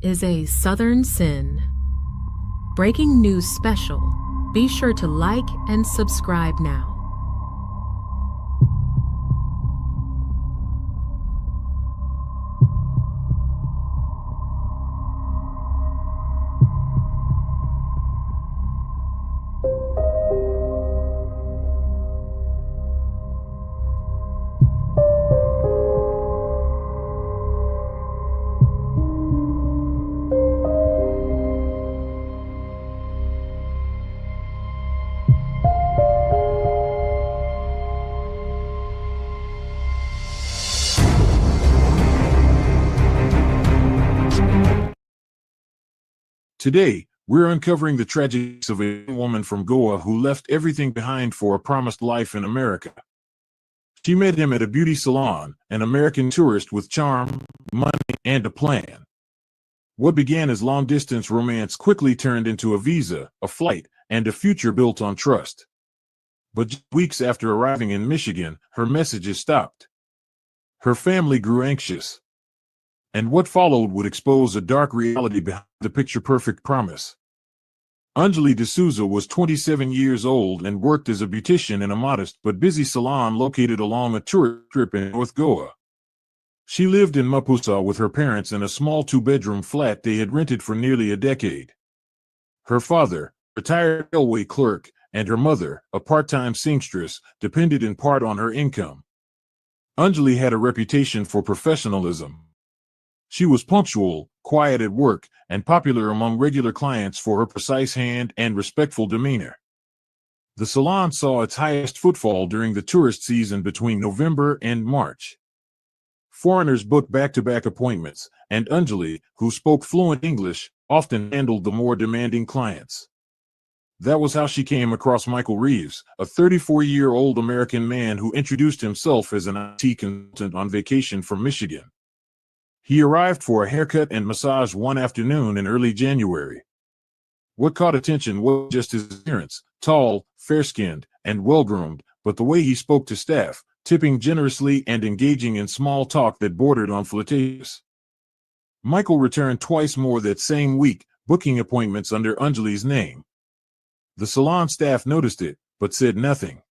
is a Southern sin. Breaking news special. Be sure to like and subscribe now. Today, we're uncovering the tragedies of a young woman from Goa who left everything behind for a promised life in America. She met him at a beauty salon, an American tourist with charm, money, and a plan. What began as long-distance romance quickly turned into a visa, a flight, and a future built on trust. But just weeks after arriving in Michigan, her messages stopped. Her family grew anxious. And what followed would expose a dark reality behind the picture-perfect promise. Anjali D'Souza was 27 years old and worked as a beautician in a modest but busy salon located along a tourist strip in North Goa. She lived in Mapusa with her parents in a small two-bedroom flat they had rented for nearly a decade. Her father, retired railway clerk, and her mother, a part-time seamstress, depended in part on her income. Anjali had a reputation for professionalism. She was punctual, quiet at work, and popular among regular clients for her precise hand and respectful demeanor. The salon saw its highest footfall during the tourist season between November and March. Foreigners booked back-to-back appointments, and Anjali, who spoke fluent English, often handled the more demanding clients. That was how she came across Michael Reeves, a 34-year-old American man who introduced himself as an IT consultant on vacation from Michigan. He arrived for a haircut and massage one afternoon in early January. What caught attention wasn't just his appearance, tall, fair-skinned, and well-groomed, but the way he spoke to staff, tipping generously and engaging in small talk that bordered on flirtatious. Michael returned twice more that same week, booking appointments under Anjali's name. The salon staff noticed it, but said nothing.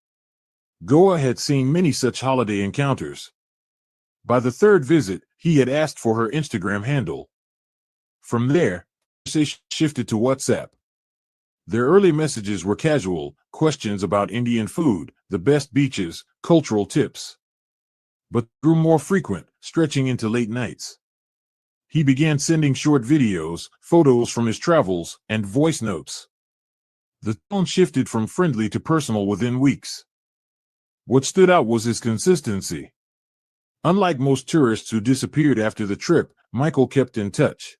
Goa had seen many such holiday encounters. By the third visit, he had asked for her Instagram handle. From there, the conversation shifted to WhatsApp. Their early messages were casual, questions about Indian food, the best beaches, cultural tips. But grew more frequent, stretching into late nights. He began sending short videos, photos from his travels, and voice notes. The tone shifted from friendly to personal within weeks. What stood out was his consistency. Unlike most tourists who disappeared after the trip, Michael kept in touch.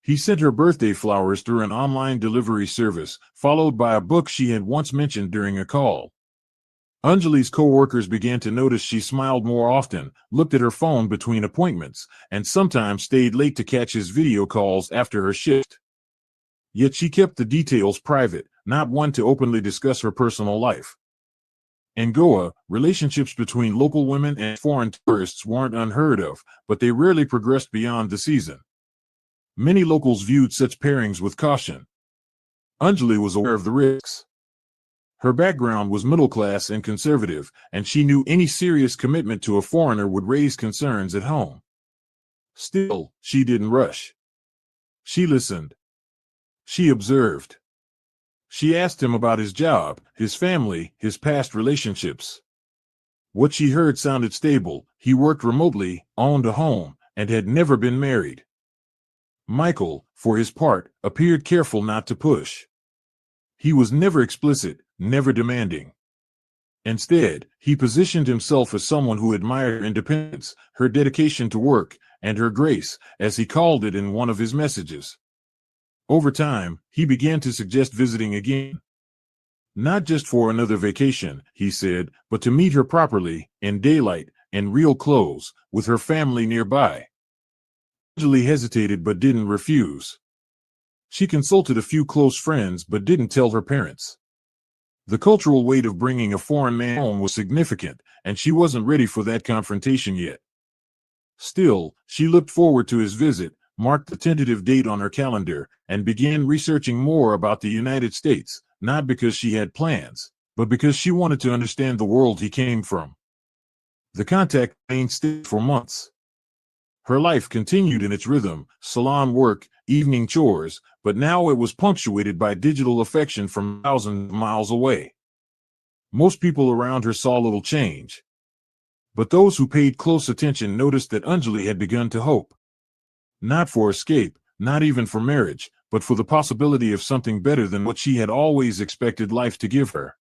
He sent her birthday flowers through an online delivery service, followed by a book she had once mentioned during a call. Anjali's co-workers began to notice she smiled more often, looked at her phone between appointments, and sometimes stayed late to catch his video calls after her shift. Yet she kept the details private, not one to openly discuss her personal life. In Goa, relationships between local women and foreign tourists weren't unheard of, but they rarely progressed beyond the season. Many locals viewed such pairings with caution. Anjali was aware of the risks. Her background was middle-class and conservative, and she knew any serious commitment to a foreigner would raise concerns at home. Still, she didn't rush. She listened. She observed. She asked him about his job, his family, his past relationships. What she heard sounded stable. He worked remotely, owned a home, and had never been married. Michael, for his part, appeared careful not to push. He was never explicit, never demanding. Instead, he positioned himself as someone who admired her independence, her dedication to work, and her grace, as he called it in one of his messages. Over time, he began to suggest visiting again. Not just for another vacation, he said, but to meet her properly, in daylight, in real clothes, with her family nearby. Anjali hesitated but didn't refuse. She consulted a few close friends but didn't tell her parents. The cultural weight of bringing a foreign man home was significant, and she wasn't ready for that confrontation yet. Still, she looked forward to his visit, marked the tentative date on her calendar, and began researching more about the United States, not because she had plans, but because she wanted to understand the world he came from. The contact remained steady for months. Her life continued in its rhythm, salon work, evening chores, but now it was punctuated by digital affection from thousands of miles away. Most people around her saw little change. But those who paid close attention noticed that Anjali had begun to hope. Not for escape, not even for marriage, but for the possibility of something better than what she had always expected life to give her.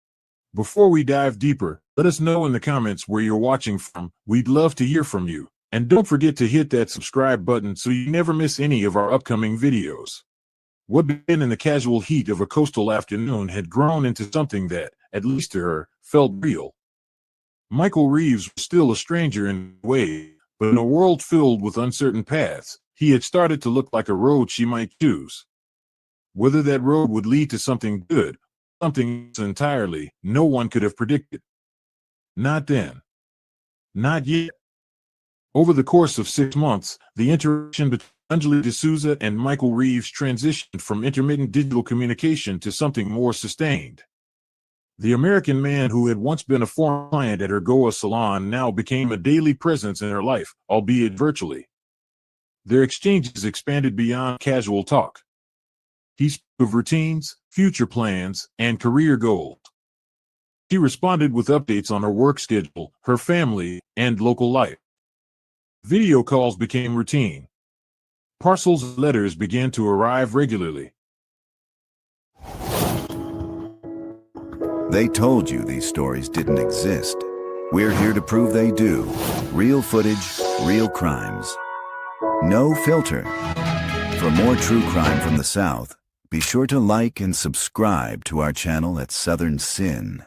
Before we dive deeper, let us know in the comments where you're watching from. We'd love to hear from you. And don't forget to hit that subscribe button so you never miss any of our upcoming videos. What began in the casual heat of a coastal afternoon had grown into something that, at least to her, felt real. Michael Reeves was still a stranger in a way, but in a world filled with uncertain paths, he had started to look like a road she might choose. Whether that road would lead to something good, something else entirely, no one could have predicted. Not then. Not yet. Over the course of 6 months, the interaction between Anjali D'Souza and Michael Reeves transitioned from intermittent digital communication to something more sustained. The American man who had once been a former client at her Goa salon now became a daily presence in her life, albeit virtually. Their exchanges expanded beyond casual talk. He spoke of routines, future plans, and career goals. She responded with updates on her work schedule, her family, and local life. Video calls became routine. Parcels and letters began to arrive regularly. They told you these stories didn't exist. We're here to prove they do. Real footage, real crimes. No filter. For more true crime from the South, be sure to like and subscribe to our channel at Southern Sin.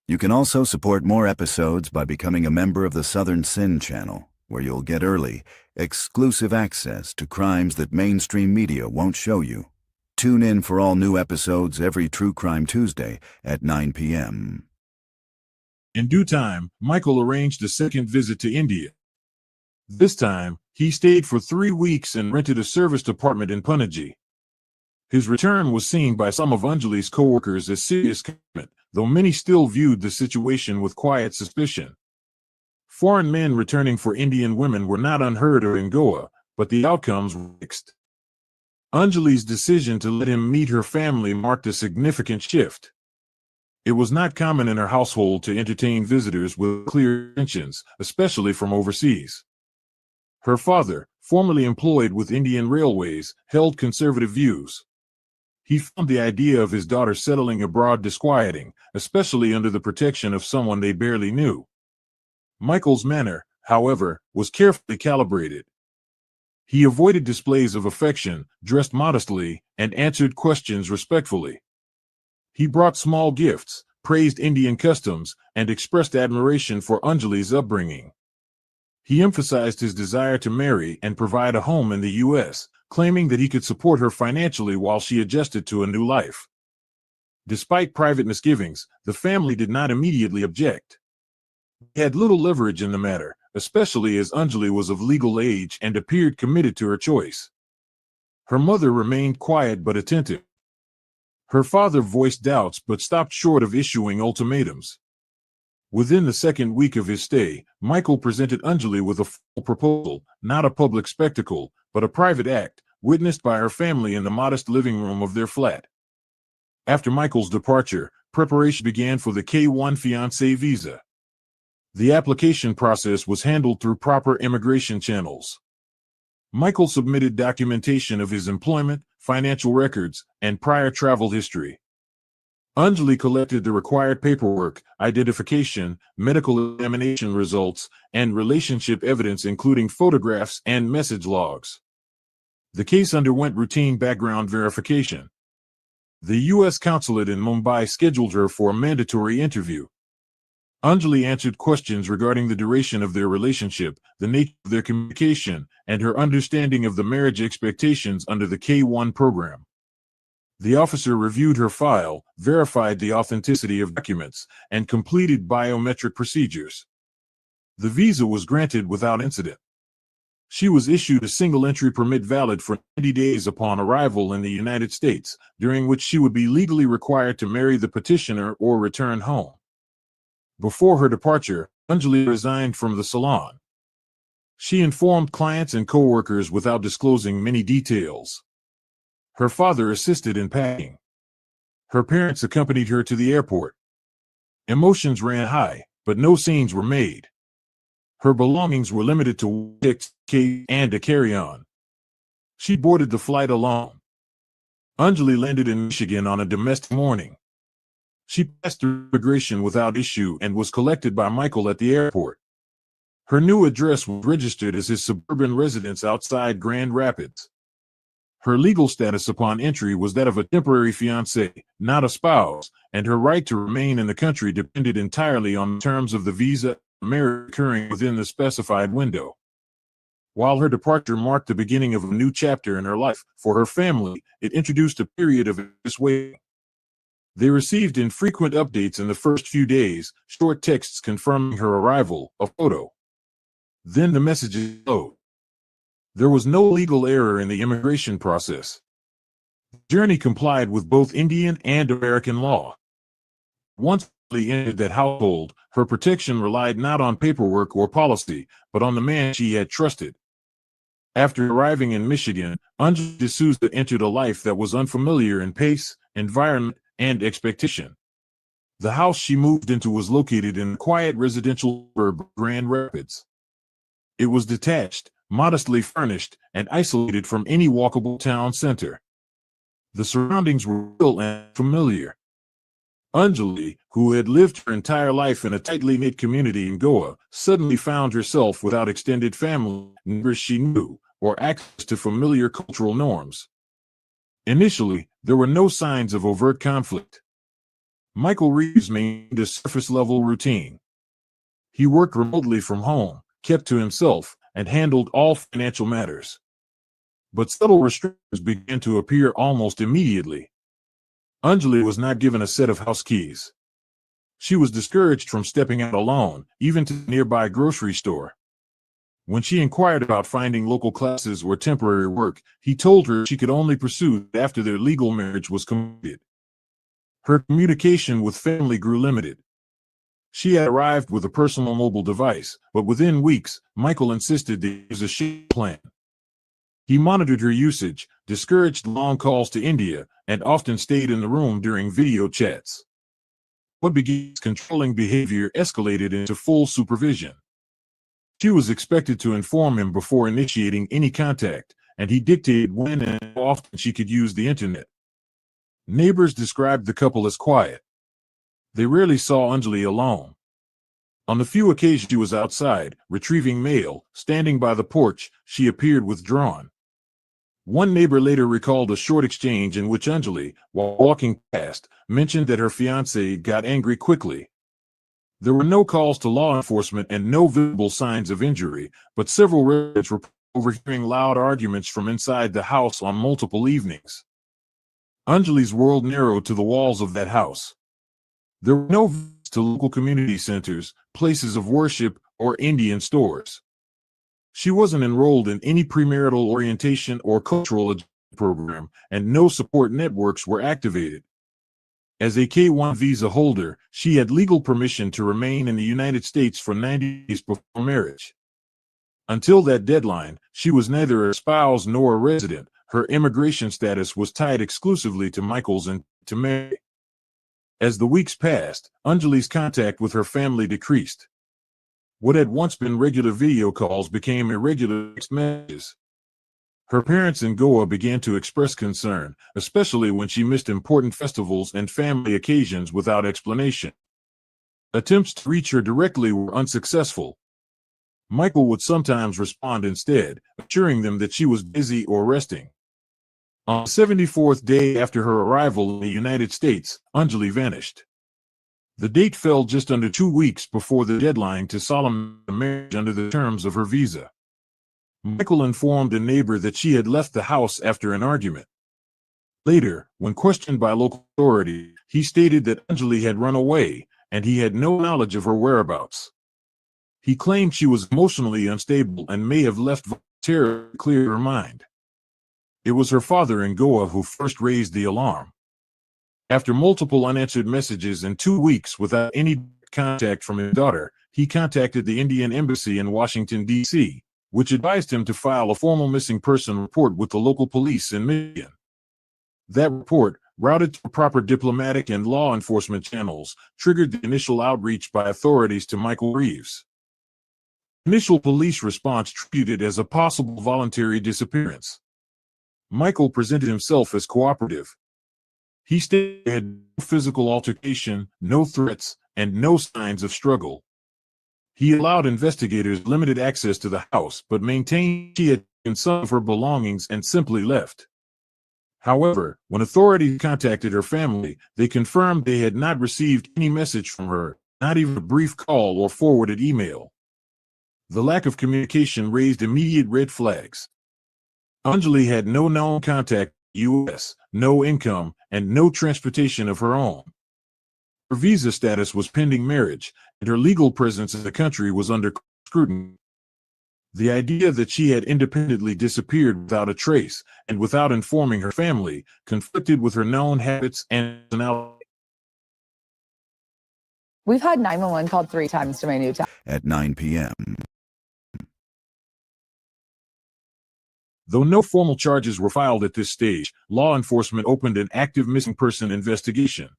You can also support more episodes by becoming a member of the Southern Sin channel, where you'll get early, exclusive access to crimes that mainstream media won't show you. Tune in for all new episodes every True Crime Tuesday at 9 p.m. In due time, Michael arranged a second visit to India. This time, he stayed for 3 weeks and rented a serviced apartment in Panaji. His return was seen by some of Anjali's co-workers as serious commitment, though many still viewed the situation with quiet suspicion. Foreign men returning for Indian women were not unheard of in Goa, but the outcomes were mixed. Anjali's decision to let him meet her family marked a significant shift. It was not common in her household to entertain visitors with clear intentions, especially from overseas. Her father, formerly employed with Indian Railways, held conservative views. He found the idea of his daughter settling abroad disquieting, especially under the protection of someone they barely knew. Michael's manner, however, was carefully calibrated. He avoided displays of affection, dressed modestly, and answered questions respectfully. He brought small gifts, praised Indian customs, and expressed admiration for Anjali's upbringing. He emphasized his desire to marry and provide a home in the U.S., claiming that he could support her financially while she adjusted to a new life. Despite private misgivings, the family did not immediately object. He had little leverage in the matter, especially as Anjali was of legal age and appeared committed to her choice. Her mother remained quiet but attentive. Her father voiced doubts but stopped short of issuing ultimatums. Within the second week of his stay, Michael presented Anjali with a full proposal, not a public spectacle, but a private act, witnessed by her family in the modest living room of their flat. After Michael's departure, preparation began for the K-1 fiancé visa. The application process was handled through proper immigration channels. Michael submitted documentation of his employment, financial records, and prior travel history. Anjali collected the required paperwork, identification, medical examination results, and relationship evidence including photographs and message logs. The case underwent routine background verification. The U.S. consulate in Mumbai scheduled her for a mandatory interview. Anjali answered questions regarding the duration of their relationship, the nature of their communication, and her understanding of the marriage expectations under the K-1 program. The officer reviewed her file, verified the authenticity of documents, and completed biometric procedures. The visa was granted without incident. She was issued a single-entry permit valid for 90 days upon arrival in the United States, during which she would be legally required to marry the petitioner or return home. Before her departure, Anjali resigned from the salon. She informed clients and co-workers without disclosing many details. Her father assisted in packing. Her parents accompanied her to the airport. Emotions ran high, but no scenes were made. Her belongings were limited to tickets and a carry-on. She boarded the flight alone. Anjali landed in Michigan on a domestic morning. She passed through immigration without issue and was collected by Michael at the airport. Her new address was registered as his suburban residence outside Grand Rapids. Her legal status upon entry was that of a temporary fiancé, not a spouse, and her right to remain in the country depended entirely on the terms of the visa, marriage occurring within the specified window. While her departure marked the beginning of a new chapter in her life, for her family, it introduced a period of anxious waiting. They received infrequent updates in the first few days, short texts confirming her arrival, a photo. Then the messages flowed. There was no legal error in the immigration process. The journey complied with both Indian and American law. Once she entered that household, her protection relied not on paperwork or policy, but on the man she had trusted. After arriving in Michigan, Anjali D'Souza entered a life that was unfamiliar in pace, environment, and expectation. The house she moved into was located in the quiet residential suburb of Grand Rapids. It was detached, modestly furnished, and isolated from any walkable town center. The surroundings were real and familiar. Anjali, who had lived her entire life in a tightly knit community in Goa, suddenly found herself without extended family members she knew, or access to familiar cultural norms. Initially, there were no signs of overt conflict. Michael Reeves maintained a surface-level routine. He worked remotely from home, kept to himself, and handled all financial matters. But subtle restrictions began to appear almost immediately. Anjali was not given a set of house keys. She was discouraged from stepping out alone, even to the nearby grocery store. When she inquired about finding local classes or temporary work, he told her she could only pursue it after their legal marriage was completed. Her communication with family grew limited. She had arrived with a personal mobile device, but within weeks, Michael insisted to use a shared plan. He monitored her usage, discouraged long calls to India, and often stayed in the room during video chats. What began as controlling behavior escalated into full supervision. She was expected to inform him before initiating any contact, and he dictated when and how often she could use the internet. Neighbors described the couple as quiet. They rarely saw Anjali alone. On the few occasions she was outside, retrieving mail, standing by the porch, she appeared withdrawn. One neighbor later recalled a short exchange in which Anjali, while walking past, mentioned that her fiancé got angry quickly. There were no calls to law enforcement and no visible signs of injury, but several residents reported overhearing loud arguments from inside the house on multiple evenings. Anjali's world narrowed to the walls of that house. There were no visits to local community centers, places of worship, or Indian stores. She wasn't enrolled in any premarital orientation or cultural education program, and no support networks were activated. As a K-1 visa holder, she had legal permission to remain in the United States for 90 days before marriage. Until that deadline, she was neither a spouse nor a resident. Her immigration status was tied exclusively to Michael's and to marry. As the weeks passed, Anjali's contact with her family decreased. What had once been regular video calls became irregular text messages. Her parents in Goa began to express concern, especially when she missed important festivals and family occasions without explanation. Attempts to reach her directly were unsuccessful. Michael would sometimes respond instead, assuring them that she was busy or resting. On the 74th day after her arrival in the United States, Anjali vanished. The date fell just under 2 weeks before the deadline to solemnize the marriage under the terms of her visa. Michael informed a neighbor that she had left the house after an argument. Later, when questioned by local authorities, he stated that Anjali had run away, and he had no knowledge of her whereabouts. He claimed she was emotionally unstable and may have left terror cleared her mind. It was her father in Goa who first raised the alarm. After multiple unanswered messages and 2 weeks without any contact from his daughter, he contacted the Indian embassy in Washington, D.C., which advised him to file a formal missing person report with the local police in Michigan. That report, routed through proper diplomatic and law enforcement channels, triggered the initial outreach by authorities to Michael Reeves. Initial police response treated it as a possible voluntary disappearance. Michael presented himself as cooperative. He stated there had been no physical altercation, no threats, and no signs of struggle. He allowed investigators limited access to the house, but maintained she had taken some of her belongings and simply left. However, when authorities contacted her family, they confirmed they had not received any message from her, not even a brief call or forwarded email. The lack of communication raised immediate red flags. Anjali had no known contact in the U.S., no income, and no transportation of her own. Her visa status was pending marriage, and her legal presence in the country was under scrutiny. The idea that she had independently disappeared without a trace and without informing her family conflicted with her known habits and personality. We've had 911 called 3 times to my new town. At 9 p.m. Though no formal charges were filed at this stage, law enforcement opened an active missing person investigation.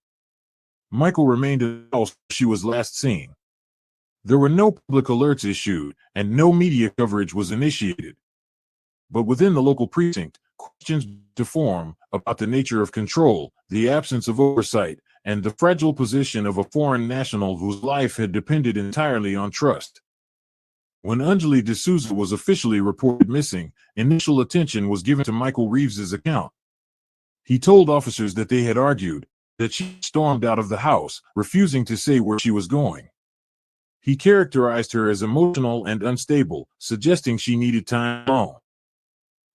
Michael remained in the house she was last seen. There were no public alerts issued, and no media coverage was initiated. But within the local precinct, questions began to form about the nature of control, the absence of oversight, and the fragile position of a foreign national whose life had depended entirely on trust. When Anjali D'Souza was officially reported missing, initial attention was given to Michael Reeves's account. He told officers that they had argued, that she stormed out of the house, refusing to say where she was going. He characterized her as emotional and unstable, suggesting she needed time alone.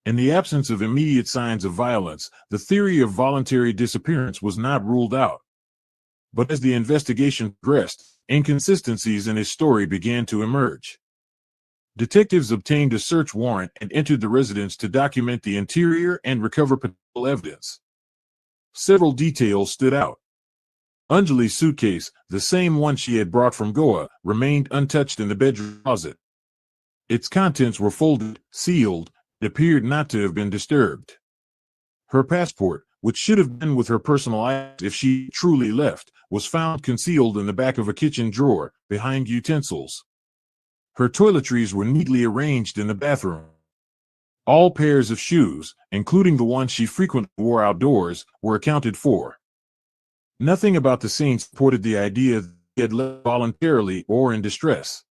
In the absence of immediate signs of violence, the theory of voluntary disappearance was not ruled out. But as the investigation progressed, inconsistencies in his story began to emerge. Detectives obtained a search warrant and entered the residence to document the interior and recover potential evidence. Several details stood out. Anjali's suitcase, the same one she had brought from Goa, remained untouched in the bedroom closet. Its contents were folded, sealed, and appeared not to have been disturbed. Her passport, which should have been with her personal items if she truly left, was found concealed in the back of a kitchen drawer, behind utensils. Her toiletries were neatly arranged in the bathroom. All pairs of shoes, including the ones she frequently wore outdoors, were accounted for. Nothing about the scene supported the idea that she had left voluntarily or in distress.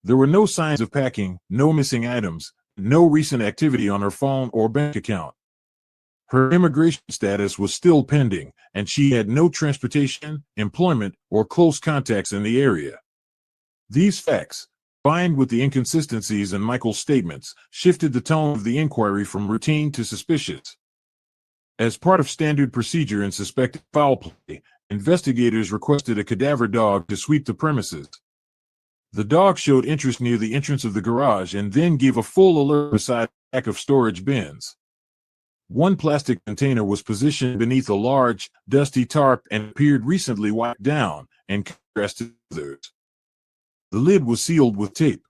There were no signs of packing, no missing items, no recent activity on her phone or bank account. Her immigration status was still pending, and she had no transportation, employment, or close contacts in the area. These facts, combined with the inconsistencies in Michael's statements, shifted the tone of the inquiry from routine to suspicious. As part of standard procedure in suspected foul play, investigators requested a cadaver dog to sweep the premises. The dog showed interest near the entrance of the garage and then gave a full alert beside a stack of storage bins. One plastic container was positioned beneath a large, dusty tarp and appeared recently wiped down, in contrast to others. The lid was sealed with tape.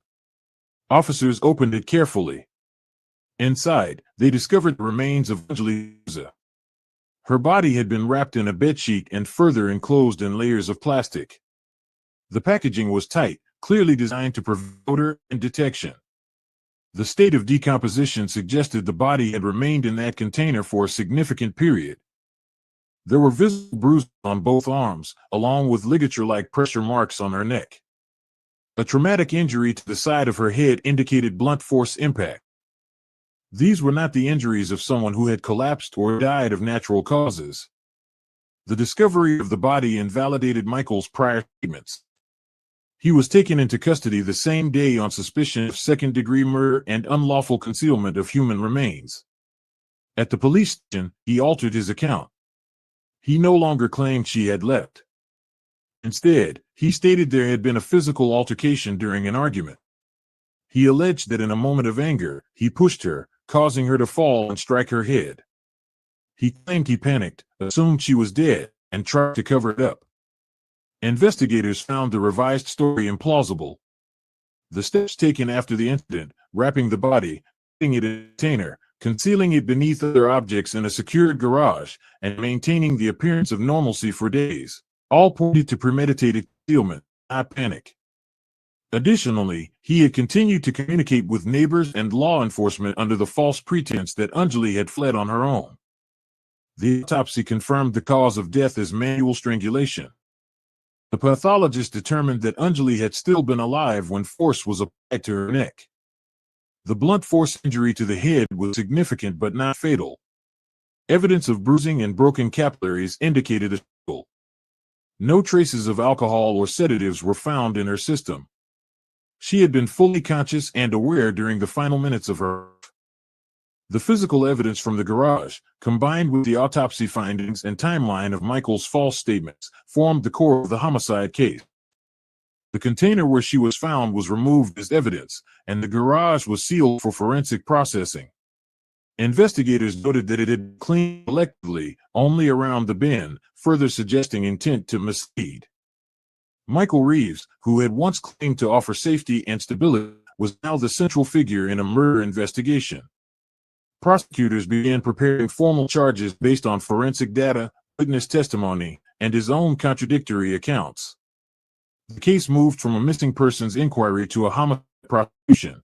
Officers opened it carefully. Inside, they discovered the remains of Anjali D'Souza. Her body had been wrapped in a bedsheet and further enclosed in layers of plastic. The packaging was tight, clearly designed to prevent odor and detection. The state of decomposition suggested the body had remained in that container for a significant period. There were visible bruises on both arms, along with ligature-like pressure marks on her neck. A traumatic injury to the side of her head indicated blunt force impact. These were not the injuries of someone who had collapsed or died of natural causes. The discovery of the body invalidated Michael's prior statements. He was taken into custody the same day on suspicion of second-degree murder and unlawful concealment of human remains. At the police station, he altered his account. He no longer claimed she had left. Instead, he stated there had been a physical altercation during an argument. He alleged that in a moment of anger, he pushed her, causing her to fall and strike her head. He claimed he panicked, assumed she was dead, and tried to cover it up. Investigators found the revised story implausible. The steps taken after the incident, wrapping the body, putting it in a container, concealing it beneath other objects in a secured garage, and maintaining the appearance of normalcy for days, all pointed to premeditated concealment, not panic. Additionally, he had continued to communicate with neighbors and law enforcement under the false pretense that Anjali had fled on her own. The autopsy confirmed the cause of death as manual strangulation. The pathologist determined that Anjali had still been alive when force was applied to her neck. The blunt force injury to the head was significant but not fatal. Evidence of bruising and broken capillaries indicated a struggle. No traces of alcohol or sedatives were found in her system. She had been fully conscious and aware during the final minutes of her life. The physical evidence from the garage, combined with the autopsy findings and timeline of Michael's false statements, formed the core of the homicide case. The container where she was found was removed as evidence, and the garage was sealed for forensic processing. Investigators noted that it had been cleaned selectively, only around the bin, further suggesting intent to mislead. Michael Reeves, who had once claimed to offer safety and stability, was now the central figure in a murder investigation. Prosecutors began preparing formal charges based on forensic data, witness testimony, and his own contradictory accounts. The case moved from a missing persons inquiry to a homicide prosecution.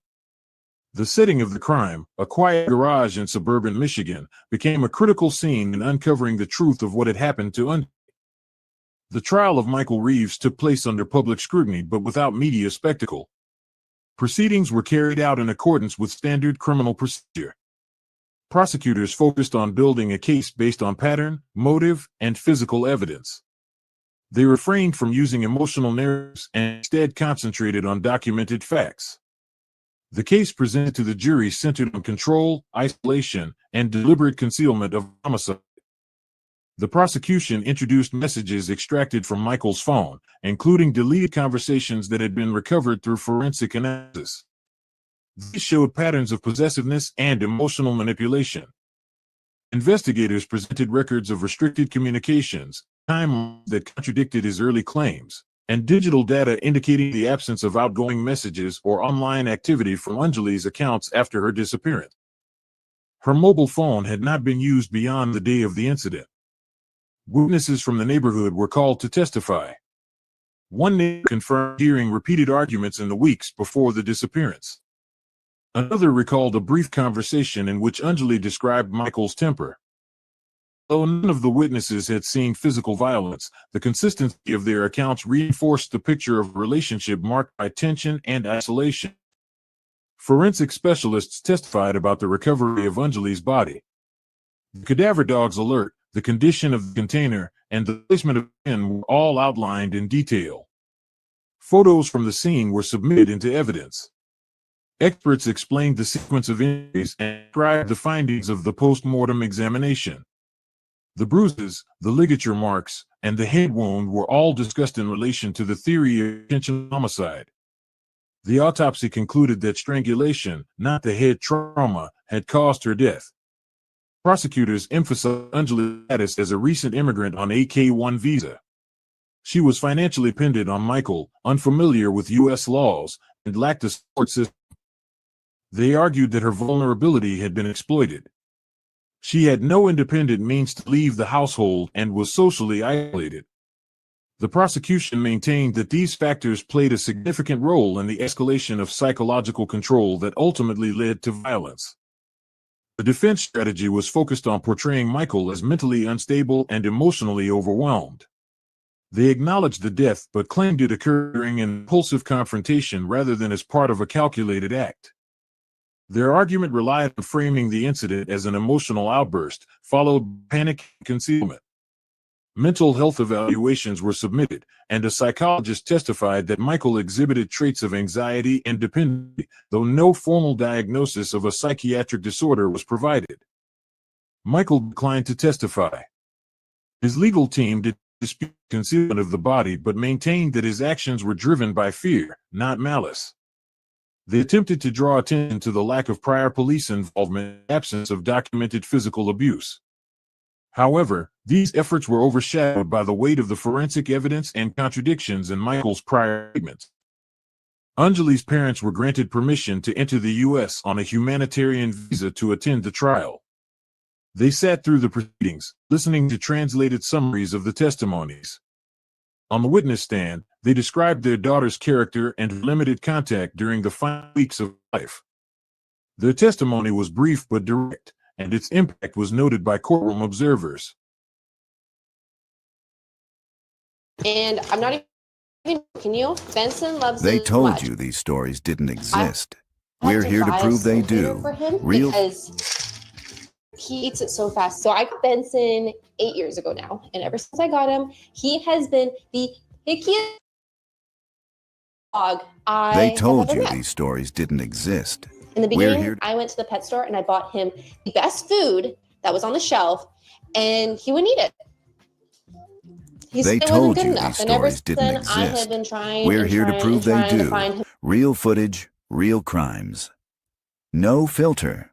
The setting of the crime, a quiet garage in suburban Michigan, became a critical scene in uncovering the truth of what had happened to Anjali. The trial of Michael Reeves took place under public scrutiny but without media spectacle. Proceedings were carried out in accordance with standard criminal procedure. Prosecutors focused on building a case based on pattern, motive, and physical evidence. They refrained from using emotional narratives and instead concentrated on documented facts. The case presented to the jury centered on control, isolation, and deliberate concealment of homicide. The prosecution introduced messages extracted from Michael's phone, including deleted conversations that had been recovered through forensic analysis. These showed patterns of possessiveness and emotional manipulation. Investigators presented records of restricted communications, timelines that contradicted his early claims, and digital data indicating the absence of outgoing messages or online activity from Anjali's accounts after her disappearance. Her mobile phone had not been used beyond the day of the incident. Witnesses from the neighborhood were called to testify. One neighbor confirmed hearing repeated arguments in the weeks before the disappearance. Another recalled a brief conversation in which Anjali described Michael's temper. Though none of the witnesses had seen physical violence, the consistency of their accounts reinforced the picture of a relationship marked by tension and isolation. Forensic specialists testified about the recovery of Anjali's body. The cadaver dog's alert, the condition of the container, and the placement of the bin were all outlined in detail. Photos from the scene were submitted into evidence. Experts explained the sequence of injuries and described the findings of the post-mortem examination. The bruises, the ligature marks, and the head wound were all discussed in relation to the theory of intentional homicide. The autopsy concluded that strangulation, not the head trauma, had caused her death. Prosecutors emphasized Anjali's status as a recent immigrant on a K-1 visa. She was financially dependent on Michael, unfamiliar with U.S. laws, and lacked a support system. They argued that her vulnerability had been exploited. She had no independent means to leave the household and was socially isolated. The prosecution maintained that these factors played a significant role in the escalation of psychological control that ultimately led to violence. The defense strategy was focused on portraying Michael as mentally unstable and emotionally overwhelmed. They acknowledged the death but claimed it occurred during an impulsive confrontation rather than as part of a calculated act. Their argument relied on framing the incident as an emotional outburst, followed by panic and concealment. Mental health evaluations were submitted, and a psychologist testified that Michael exhibited traits of anxiety and dependency, though no formal diagnosis of a psychiatric disorder was provided. Michael declined to testify. His legal team did not dispute concealment of the body but maintained that his actions were driven by fear, not malice. They attempted to draw attention to the lack of prior police involvement and absence of documented physical abuse. However, these efforts were overshadowed by the weight of the forensic evidence and contradictions in Michael's prior statements. Anjali's parents were granted permission to enter the U.S. on a humanitarian visa to attend the trial. They sat through the proceedings, listening to translated summaries of the testimonies. On the witness stand, they described their daughter's character and her limited contact during the final weeks of life. Their testimony was brief but direct, and its impact was noted by courtroom observers. And I'm not even joking you. Benson loves They it told much. you these stories didn't exist. I had We're here to buy a prove they container do. for him Real because he eats it so fast. So I got Benson 8 years ago now, and ever since I got him, he has been the pickiest dog They have told ever you met. these stories didn't exist. In the We're beginning, here I went to the pet store and I bought him the best food that was on the shelf, and he wouldn't eat it. They It told wasn't good you enough. these And ever stories since didn't then, I have exist. been trying. We're and here to trying prove and they trying to do. find him. Real footage, real crimes. No filter.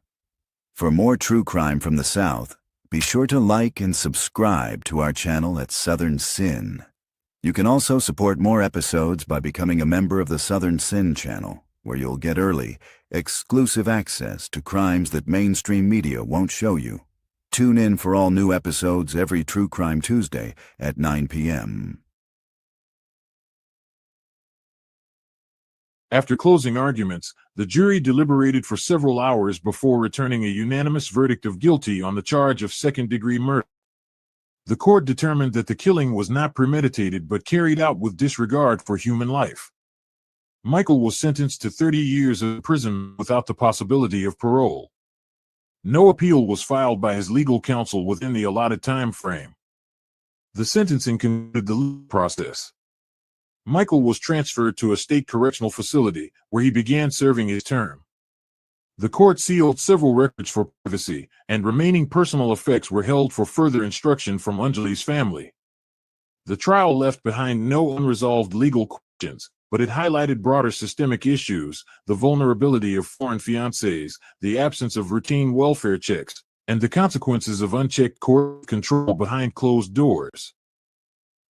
For more true crime from the South, be sure to like and subscribe to our channel at Southern Sin. You can also support more episodes by becoming a member of the Southern Sin channel, where you'll get early, exclusive access to crimes that mainstream media won't show you. Tune in for all new episodes every True Crime Tuesday at 9 p.m. After closing arguments, the jury deliberated for several hours before returning a unanimous verdict of guilty on the charge of second-degree murder. The court determined that the killing was not premeditated but carried out with disregard for human life. Michael was sentenced to 30 years of imprisonment without the possibility of parole. No appeal was filed by his legal counsel within the allotted time frame. The sentencing concluded the legal process. Michael was transferred to a state correctional facility, where he began serving his term. The court sealed several records for privacy, and remaining personal effects were held for further instruction from Anjali's family. The trial left behind no unresolved legal questions, but it highlighted broader systemic issues: the vulnerability of foreign fiancés, the absence of routine welfare checks, and the consequences of unchecked court control behind closed doors.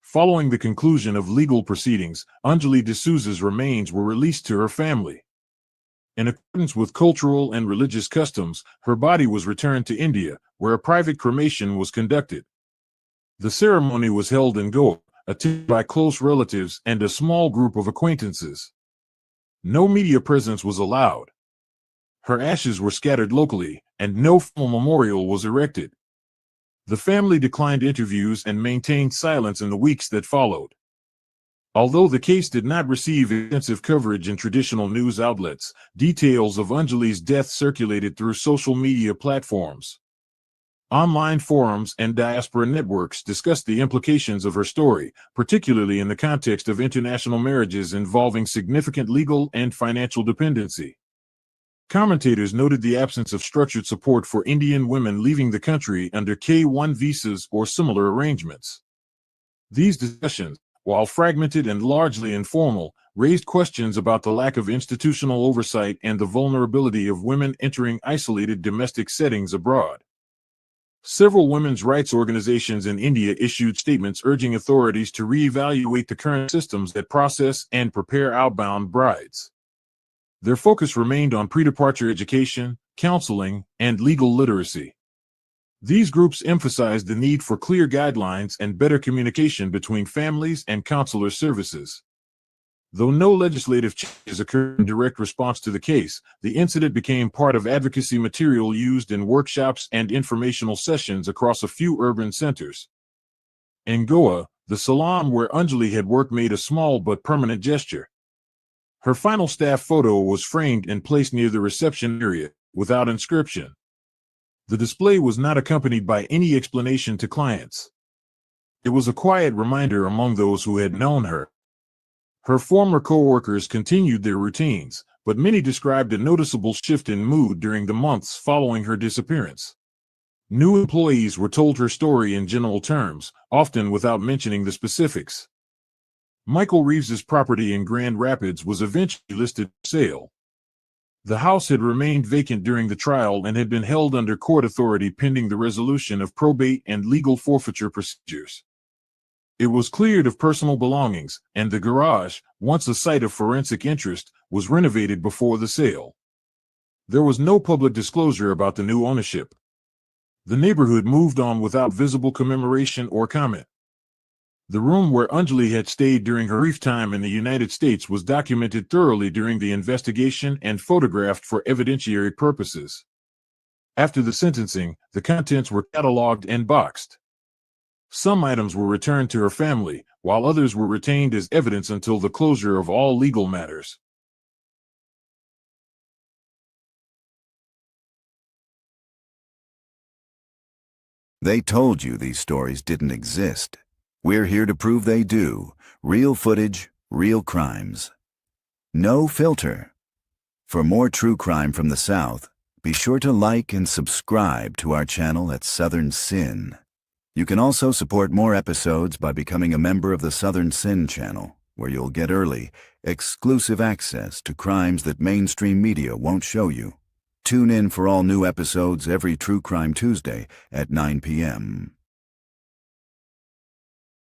Following the conclusion of legal proceedings, Anjali D'Souza's remains were released to her family. In accordance with cultural and religious customs, her body was returned to India, where a private cremation was conducted. The ceremony was held in Goa, attended by close relatives and a small group of acquaintances. No media presence was allowed. Her ashes were scattered locally, and no formal memorial was erected. The family declined interviews and maintained silence in the weeks that followed. Although the case did not receive extensive coverage in traditional news outlets, details of Anjali's death circulated through social media platforms. Online forums and diaspora networks discussed the implications of her story, particularly in the context of international marriages involving significant legal and financial dependency. Commentators noted the absence of structured support for Indian women leaving the country under K-1 visas or similar arrangements. These discussions, while fragmented and largely informal, raised questions about the lack of institutional oversight and the vulnerability of women entering isolated domestic settings abroad. Several women's rights organizations in India issued statements urging authorities to reevaluate the current systems that process and prepare outbound brides. Their focus remained on pre-departure education, counseling, and legal literacy. These groups emphasized the need for clear guidelines and better communication between families and consular services. Though no legislative changes occurred in direct response to the case, the incident became part of advocacy material used in workshops and informational sessions across a few urban centers. In Goa, the salon where Anjali had worked made a small but permanent gesture. Her final staff photo was framed and placed near the reception area, without inscription. The display was not accompanied by any explanation to clients. It was a quiet reminder among those who had known her. Her former co-workers continued their routines, but many described a noticeable shift in mood during the months following her disappearance. New employees were told her story in general terms, often without mentioning the specifics. Michael Reeves's property in Grand Rapids was eventually listed for sale. The house had remained vacant during the trial and had been held under court authority pending the resolution of probate and legal forfeiture procedures. It was cleared of personal belongings, and the garage, once a site of forensic interest, was renovated before the sale. There was no public disclosure about the new ownership. The neighborhood moved on without visible commemoration or comment. The room where Anjali had stayed during her brief time in the United States was documented thoroughly during the investigation and photographed for evidentiary purposes. After the sentencing, the contents were cataloged and boxed. Some items were returned to her family, while others were retained as evidence until the closure of all legal matters. They told you these stories didn't exist. We're here to prove they do. Real footage, real crimes. No filter. For more true crime from the South, be sure to like and subscribe to our channel at Southern Sin. You can also support more episodes by becoming a member of the Southern Sin channel, where you'll get early, exclusive access to crimes that mainstream media won't show you. Tune in for all new episodes every True Crime Tuesday at 9 p.m.